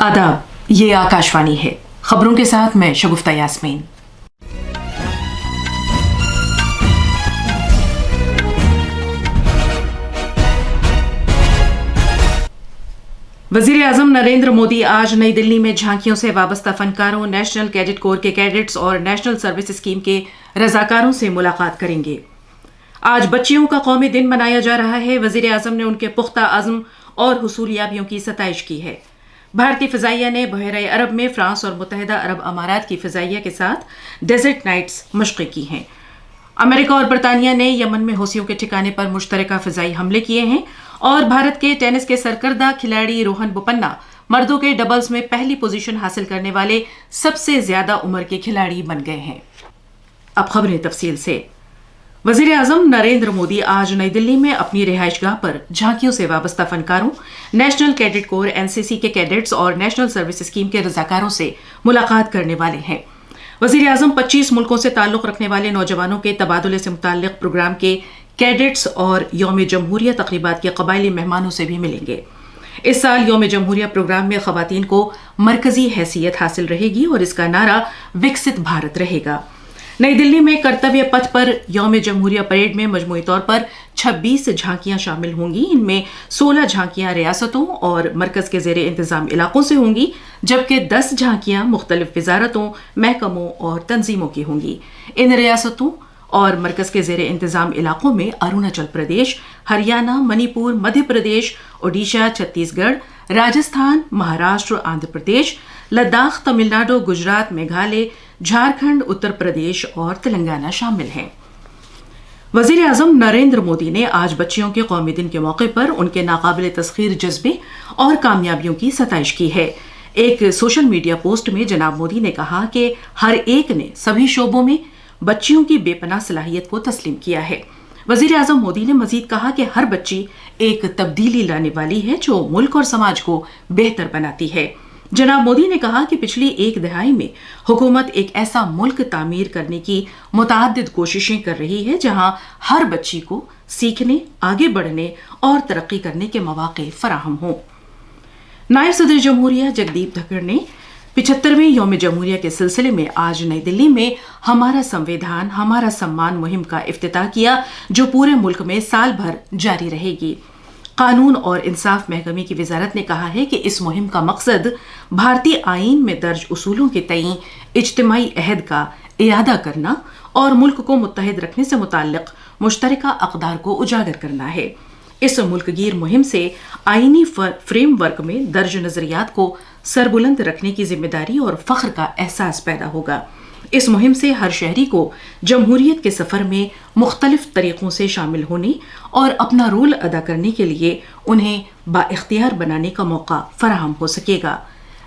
आदाब, ये आकाशवाणी है। खबरों के साथ मैं शगुफ्ता यास्मीन। वजीर आजम नरेंद्र मोदी आज नई दिल्ली में झांकियों से वाबस्ता फनकारों, नेशनल कैडेट कोर के कैडेट्स और नेशनल सर्विस स्कीम के रजाकारों से मुलाकात करेंगे। आज बच्चियों का कौमी दिन मनाया जा रहा है। वजीर आजम ने उनके पुख्ता अज़्म और हुसूलियाबियों की सताइश की है। भारतीय फ़िज़ाइया ने बहरे अरब में फ्रांस और मुत्तहिदा अरब अमारात की फ़िज़ाइया के साथ डेजर्ट नाइट्स मशक़ें की हैं। अमेरिका और बरतानिया ने यमन में हौसियों के ठिकाने पर मुश्तरका फ़िज़ाई हमले किए हैं और भारत के टेनिस के सरकर्दा खिलाड़ी रोहन बोपन्ना मर्दों के डबल्स में पहली पोजीशन हासिल करने वाले सबसे ज्यादा उम्र के खिलाड़ी बन गए हैं। अब खबरें तफसील से। वजीर आजम नरेंद्र मोदी आज नई दिल्ली में अपनी रिहाइशगाह पर झांकियों से वाबस्ता फनकारों, नेशनल कैडेट कोर एनसीसी के कैडेट्स और नेशनल सर्विस स्कीम के रजाकारों से मुलाकात करने वाले हैं। वजीर आजम 25 मुल्कों से ताल्लुक रखने वाले नौजवानों के तबादले से मुताल्लिक प्रोग्राम के कैडेट्स और यौम जमहूरिया तकरीबात के कबायली मेहमानों से भी मिलेंगे। इस साल यौम जमहूरिया प्रोग्राम में खवातीन को मरकजी हैसियत हासिल रहेगी और इसका नारा विकसित भारत रहेगा। नई दिल्ली में कर्तव्य पथ पर यौम जमहूरिया परेड में मजमूई तौर पर 26 झांकियां शामिल होंगी। इनमें 16 झांकियां रियासतों और मरकज के ज़ेरे इंतजाम इलाकों से होंगी, जबकि 10 झांकियां मुख्तलिफ वजारतों, महकमों और तंजीमों की होंगी। इन रियासतों और मरकज के ज़ेरे इंतजाम इलाकों में अरुणाचल प्रदेश, हरियाणा, मणिपुर, मध्य प्रदेश, ओडिशा, छत्तीसगढ़, राजस्थान, महाराष्ट्र, आंध्र प्रदेश, लद्दाख, तमिलनाडु, गुजरात, मेघालय, झारखंड, उत्तर प्रदेश और तेलंगाना शामिल हैं। वजीर आजम नरेंद्र मोदी ने आज बच्चियों के कौमी दिन के मौके पर उनके नाकाबिल तस्खीर जज्बे और कामयाबियों की सताइश की है। एक सोशल मीडिया पोस्ट में जनाब मोदी ने कहा कि हर एक ने सभी शोबों में बच्चियों की बेपनाह सलाहियत को तस्लीम किया है। वजीर आजम मोदी ने मजीद कहा कि हर बच्ची एक तब्दीली लाने वाली है जो मुल्क और समाज को बेहतर बनाती है। जनाब मोदी ने कहा कि पिछली एक दहाई में हुकूमत एक ऐसा मुल्क तामीर करने की मुतअद्दिद कोशिशें कर रही है जहां हर बच्ची को सीखने, आगे बढ़ने और तरक्की करने के मौके फराहम हों। नायब सदर जमहूरिया जगदीप धनखड़ ने 75वें यौम जमहूरिया के सिलसिले में आज नई दिल्ली में हमारा संविधान हमारा सम्मान मुहिम का इफ्तिताह किया, जो पूरे मुल्क में साल भर जारी रहेगी। कानून और इंसाफ महकमे की वजारत ने कहा है कि इस मुहिम का मकसद भारतीय आईन में दर्ज उसूलों के तईं इज्तिमाई अहद का इयादा करना और मुल्क को मुत्तहिद रखने से मुताल्लिक मुश्तरका अक़दार को उजागर करना है। इस मुल्कगीर मुहिम से आईनी फ्रेमवर्क में दर्ज नजरियात को सरबुलंद रखने की जिम्मेदारी और फख्र का एहसास पैदा होगा। इस मुहिम से हर शहरी को जमहूरियत के सफ़र में मुख्तलिफ तरीक़ों से शामिल होने और अपना रोल अदा करने के लिए उन्हें बाइख्तियार बनाने का मौका फराहम हो सकेगा।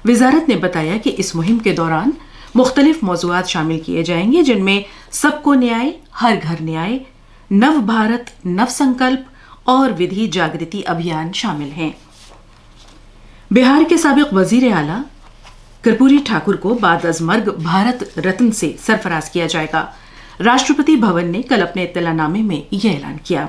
वजारत ने बताया कि इस मुहिम के दौरान मुख्तलिफ मौज़ूआत शामिल किए जाएंगे, जिनमें सबको न्याय, हर घर न्याय, नव भारत, नव संकल्प और विधि जागृति अभियान शामिल हैं। बिहार के साबिक वजीर आला कर्पूरी ठाकुर को बाद अज मर्ग भारत रत्न से सरफराज किया जाएगा। राष्ट्रपति भवन ने कल अपने इत्तलानामे में यह ऐलान किया।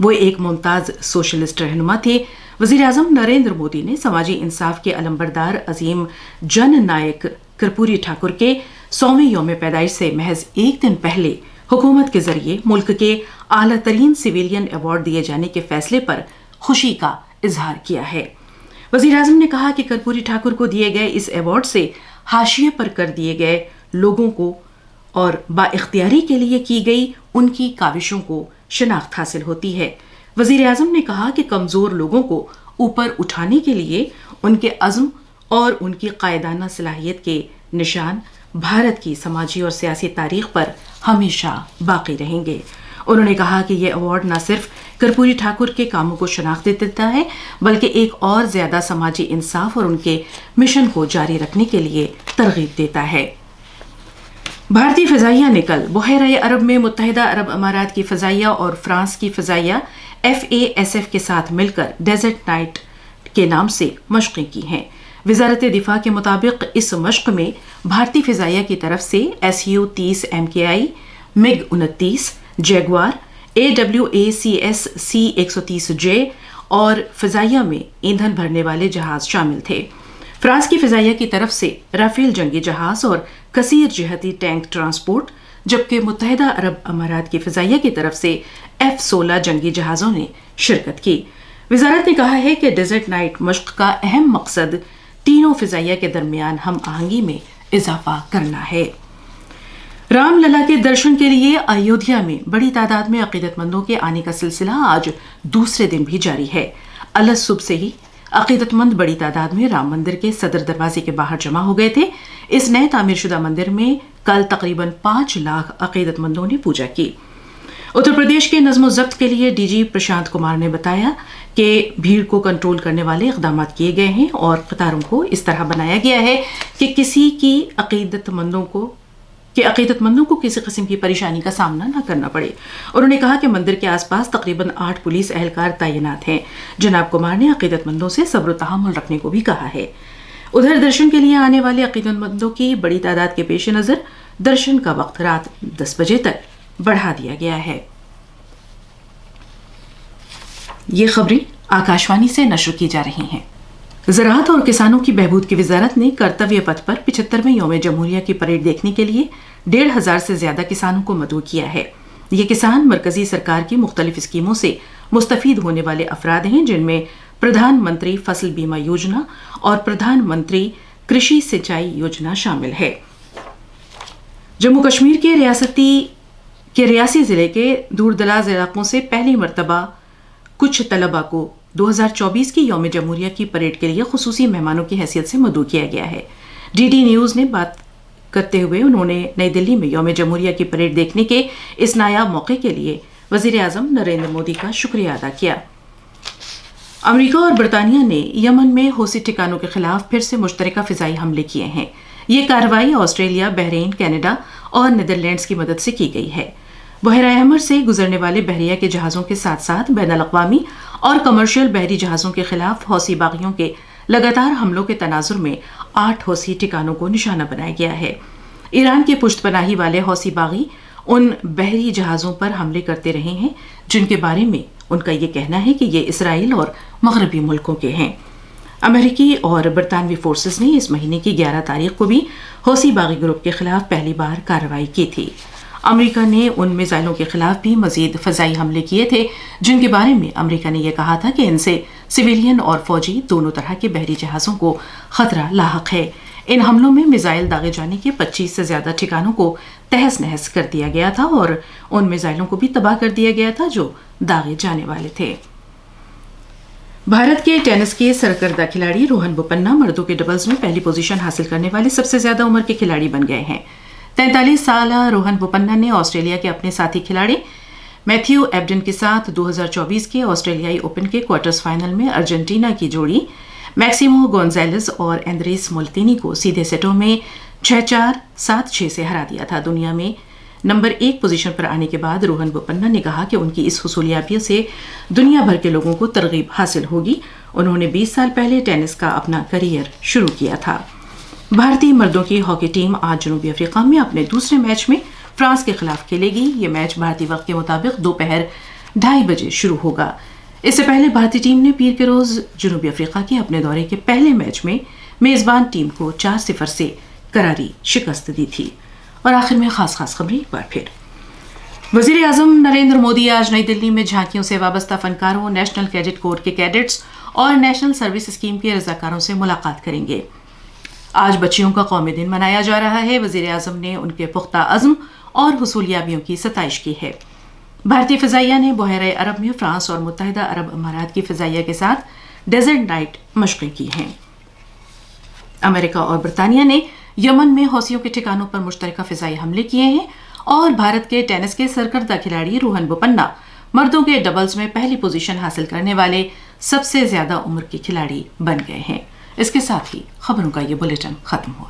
वो एक मुमताज सोशलिस्ट रहनुमा थे। वजीर आजम नरेंद्र मोदी ने समाजी इंसाफ के अलंबरदार अजीम जन नायक कर्पूरी ठाकुर के 100वें यौम पैदाइश से महज एक दिन पहले हुकूमत के जरिए मुल्क के आला तरीन सिविलियन अवार्ड दिए जाने के फैसले पर खुशी का इजहार किया है। वजीर आजम ने कहा कि कर्पूरी ठाकुर को दिए गए इस अवार्ड से हाशिए पर कर दिए गए लोगों को और बाइख्तियारी के लिए की गई उनकी काविशों को शिनाख्त हासिल होती है। वजीर आजम ने कहा कि कमज़ोर लोगों को ऊपर उठाने के लिए उनके अज़्म और उनकी कायदाना सलाहियत के निशान भारत की समाजी और सियासी तारीख पर हमेशा बाकी रहेंगे। उन्होंने कहा कि यह अवार्ड न सिर्फ कर्पूरी ठाकुर के कामों को शनाख्त देता है, बल्कि एक और ज्यादा समाजी इंसाफ और उनके मिशन को जारी रखने के लिए तरगीब देता है। भारतीय फ़िज़ाइया ने कल बहरे अरब में मुत्तहिदा अरब अमारात की फ़िज़ाइया और फ्रांस की फ़िज़ाइया FASF के साथ मिलकर डेजर्ट नाइट के नाम से मशक़ें की हैं। वज़ारत दिफ़ा के मुताबिक इस मशक़ में भारतीय फ़िज़ाइया की तरफ से SU-30 MKI, MiG-29, Jaguar, AWACS C-130J और फ़िज़ाइया में ईंधन भरने वाले जहाज़ शामिल थे। फ्रांस की फिजाइया की तरफ से राफेल जंगी जहाज और कसीर जिहती टैंक ट्रांसपोर्ट, जबकि मुत्तहिदा अरब अमारात की फिजाइया की तरफ से F-16 जंगी जहाज़ों ने शिरकत की। वजारत ने कहा है कि डेजर्ट नाइट मश्क का अहम मकसद तीनों फिजाइया के दरमियान हम आहंगी में इजाफा करना है। रामलला के दर्शन के लिए अयोध्या में बड़ी तादाद में अकीदतमंदों के आने का सिलसिला आज दूसरे दिन भी जारी है। अलग सुबह से ही अकीदतमंद बड़ी तादाद में राम मंदिर के सदर दरवाजे के बाहर जमा हो गए थे। इस नए तामीरशुदा मंदिर में कल तकरीबन 5 लाख अकीदतमंदों ने पूजा की। उत्तर प्रदेश के नज़्म ज़ब्त के लिए डीजी प्रशांत कुमार ने बताया कि भीड़ को कंट्रोल करने वाले इक़दाम किए गए हैं और कतारों को इस तरह बनाया गया है कि अकीदतमंदों को किसी किस्म की परेशानी का सामना न करना पड़े। उन्होंने कहा कि मंदिर के आसपास तकरीबन 8 पुलिस एहलकार तैनात हैं। जनाब कुमार ने अकीदतमंदों से सब्र व तहम्मुल रखने को भी कहा है। उधर दर्शन के लिए आने वाले अकीदतमंदों की बड़ी तादाद के पेश नज़र दर्शन का वक्त रात 10 बजे तक बढ़ा दिया गया है। ये खबरें आकाशवाणी से नश्र की जा रही हैं। ज़राअत और किसानों की बहबूद की वजारत ने कर्तव्य पथ पर 75वें यौम जमहूरिया की परेड देखने के लिए 1,500 से ज्यादा किसानों को मदऊ किया है। ये किसान मरकजी सरकार की मुख्तलिफ स्कीमों से मुस्तफीद होने वाले अफराद हैं, जिनमें प्रधानमंत्री फसल बीमा योजना और प्रधानमंत्री कृषि सिंचाई योजना शामिल है। जम्मू कश्मीर के रियासी जिले के दूरदराज इलाकों से पहली मरतबा कुछ तलबा को 2024 की यौम जमहूरिया की परेड के लिए खुसूसी मेहमानों की हैसियत से मदऊ किया गया है। डीडी न्यूज़ ने बात करते हुए उन्होंने नई दिल्ली में यौम जमहूरिया की परेड देखने के इस नायाब मौके के लिए वज़ीर आज़म नरेंद्र मोदी का शुक्रिया अदा किया। अमेरिका और बरतानिया ने यमन में हौसी ठिकानों के खिलाफ फिर से मुश्तरका फ़िज़ाई हमले किए हैं। ये कार्रवाई ऑस्ट्रेलिया, बहरीन, कनाडा और नीदरलैंड्स की मदद से की गई है। बहरा अहमर से गुजरने वाले बहरिया के जहाज़ों के साथ साथ बैनुल-अक़वामी और कमर्शियल बहरी जहाज़ों के खिलाफ हौसी बागियों के लगातार हमलों के तनाजुर में 8 हौसी ठिकानों को निशाना बनाया गया है। ईरान के पुश्तपनाही वाले हौसी बागी उन बहरी जहाज़ों पर हमले करते रहे हैं जिनके बारे में उनका ये कहना है कि ये इसराइल और मगरबी मुल्कों के हैं। अमेरिकी और बरतानवी फोर्सेस ने इस महीने की 11 तारीख को भी हौसी बागी ग्रुप के खिलाफ पहली बार कार्रवाई की थी। अमेरिका ने उन मिसाइलों के खिलाफ भी मजीद फ़ज़ाई हमले किए थे जिनके बारे में अमेरिका ने यह कहा था कि इनसे सिविलियन और फौजी दोनों तरह के बहरी जहाज़ों को खतरा लाहक है। इन हमलों में मिसाइल दागे जाने के 25 से ज्यादा ठिकानों को तहस नहस कर दिया गया था और उन मिसाइलों को भी तबाह कर दिया गया था जो दागे जाने वाले थे। भारत के टेनिस के सरकर्दा खिलाड़ी रोहन बोपन्ना मर्दों के डबल्स में पहली पोजीशन हासिल करने वाले सबसे ज्यादा उम्र के खिलाड़ी बन गए हैं। 43 साल रोहन बोपन्ना ने ऑस्ट्रेलिया के अपने साथी खिलाड़ी मैथ्यू एबडन के साथ 2024 के ऑस्ट्रेलियाई ओपन के क्वार्टर्स फाइनल में अर्जेंटीना की जोड़ी मैक्सिमो गोंजालेस और एंद्रेस मोल्तिनी को सीधे सेटों में 6-4, 7-6 से हरा दिया था। दुनिया में नंबर 1 पोजीशन पर आने के बाद रोहन बोपन्ना ने कहा कि उनकी इस हुसूलियात से दुनिया भर के लोगों को तरगीब हासिल होगी। उन्होंने 20 साल पहले टेनिस का अपना करियर शुरू किया था। भारतीय मर्दों की हॉकी टीम आज जनूबी अफ्रीका में अपने दूसरे मैच में फ्रांस के खिलाफ खेलेगी। ये मैच भारतीय वक्त के मुताबिक दोपहर 2:30 बजे शुरू होगा। इससे पहले भारतीय टीम ने पीर के रोज जनूबी अफ्रीका के अपने दौरे के पहले मैच में मेजबान टीम को 4-0 से करारी शिकस्त दी थी। और आखिर में खास खबरें एक बार फिर। वजीर आजम नरेंद्र मोदी आज नई दिल्ली में झांकियों से वाबस्ता फनकारों, नेशनल कैडेट कोर के कैडेट्स और नेशनल सर्विस स्कीम के रजाकारों से मुलाकात करेंगे। आज बच्चियों का कौमी दिन मनाया जा रहा है। वजीर आजम ने उनके पुख्ता अज़्म और हुसूलियाबियों की सताइश की है। भारतीय फ़िज़ाइया ने बहरे अरब में फ्रांस और मुत्तहिदा अरब अमारात की फ़िज़ाइया के साथ डेजर्ट नाइट मशक़ें की हैं। अमेरिका और बरतानिया ने यमन में हौसियों के ठिकानों पर मुश्तरका फ़िज़ाई हमले किए हैं और भारत के टेनिस के सरकर्दा खिलाड़ी रोहन बोपन्ना मर्दों के डबल्स में पहली पोजीशन हासिल करने वाले सबसे ज्यादा उम्र के खिलाड़ी बन गए हैं। इसके साथ ही खबरों का ये बुलेटिन खत्म हुआ।